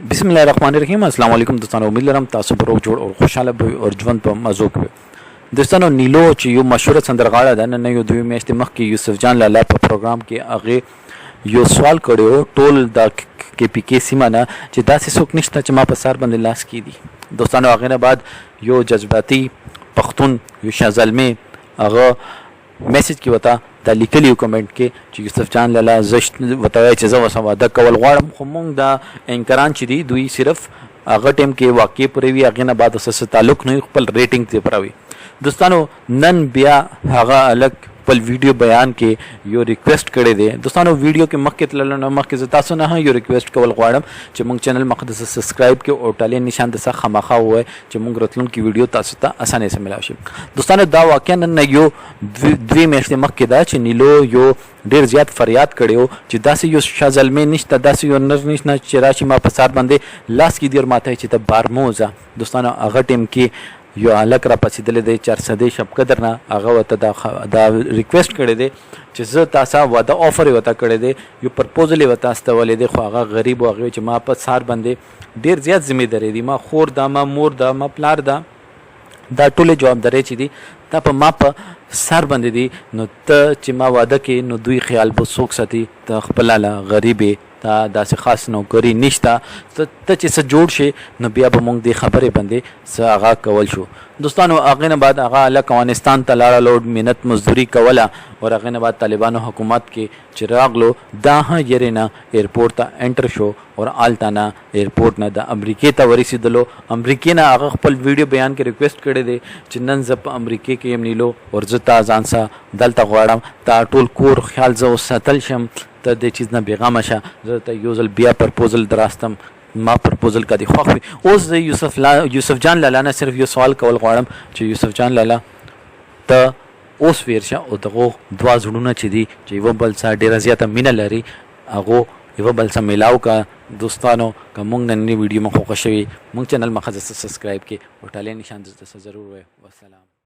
बिस्मिल्लाहिर्रहमानिर्रहीम अस्सलाम वालेकुम दोस्तों उम्मीद लरम तासु पर जोड़ और खुशहाल और ژوند په مزو کې دوستانو نیلو چې یو مشهور سندرغاړه ده نن یو دوی میاشتې مخکې یوسف جان لالا په پروګرام کې هغه یو سوال کړو ټول د کې پی کې سیمه نه چې داسې څوک نشته چې ما په سر باندې لاس کې دي دوستانو هغه نه بعد یو جذباتي پښتون یو شازلمي هغه میسج کې وتا د لیکلیو کمنټ کې چې یوسف جان لالا زشت وتاوي چې زه وسم واده کول غواړم خو مونږ د انکران چې دی دوی صرف هغه ټیم کې واقع پرې وی هغه نه بعد اوسه تعلق نه خپل ریټینګ ته پراوي دوستانو نن بیا هغه الګ خپل ویډیو بیان کې یو ریکویسټ کړی دی دوستانو ویډیو کې مخکې تلل نه مخکې زه تاسو نه یو ریکویسټ کول غواړم چې مونږ چینل مقدس سبسکرایب کې او ټاله نشان د څخه خامخا وای چې مونږ راتلونکي ویډیو تاسو ته اسانه سره ملاوي شي دوستانو دا واقعا نن یو دوی میاشتې مخکې دا چې نیلو یو ډیر زیات فریاد کړیو چې داسې یو شازلمي نشته داسې یو نر نشته چې راشي ما په سر باندې لاس کې دیر ماته چې ته بارموزه دوستانو هغه ټیم کې یو الک را پسیدل دی 400 شپ قدر نه هغه وته دا ریکویسټ کړی دی چې زه تاسو واده افر وته کړی دی یو پرپوزل وته استولې دی خو هغه غریب او هغه چې ما په سار باندې ډیر زیات ذمہداري دی ما خور دا ما مور دا ما پلار دا ټوله جوابداري چې دی دا په ما په سر باندې دی نو ته چې ما واده کې نو دوی خیال به سوک ساتي ته خپل غریبې تا داسې خاص نوکری نشته ته چې څه جوړ شي نو بیا به مونږ د خبرې باندې څه هغه کول شو دوستانو هغه نه بعد هغه الک افغانستان ته لاړه لوډ منت مزدوري کوله او هغه نه بعد طالبانو حکومت کې چې راغلو دا یرینا ایرپورټ ته انټر شو او آلتانا ایرپورټ نه د امریکای ته ورسېدلو امریکای نه هغه خپل ویډیو بیان کې ریکویسټ کړی دی چې نن زه په امریکای کې يم نیلو او زه تا ځان سره دلته غواړم تا ټول کور خیال زه وساتل شم ته د چیز نه بیغمه شه زه ته یو ځل بیا پرپوزل دراستم ما پرپوزل کا دی خوښ وي اوس د یوسف جان لالا نه صرف یو سوال کول غواړم چې یوسف جان لالا ته اوس ورشه او دغه دوا زړونه چې دي چې یو بل سره ډیره زیاته مینه لري هغه یو بل سره ملاو کا دوستانو کوم نن ویډیو مخه خوښوي مونږ چینل مخه سبسکرایب کې او ټاله نشان د ضرور وي والسلام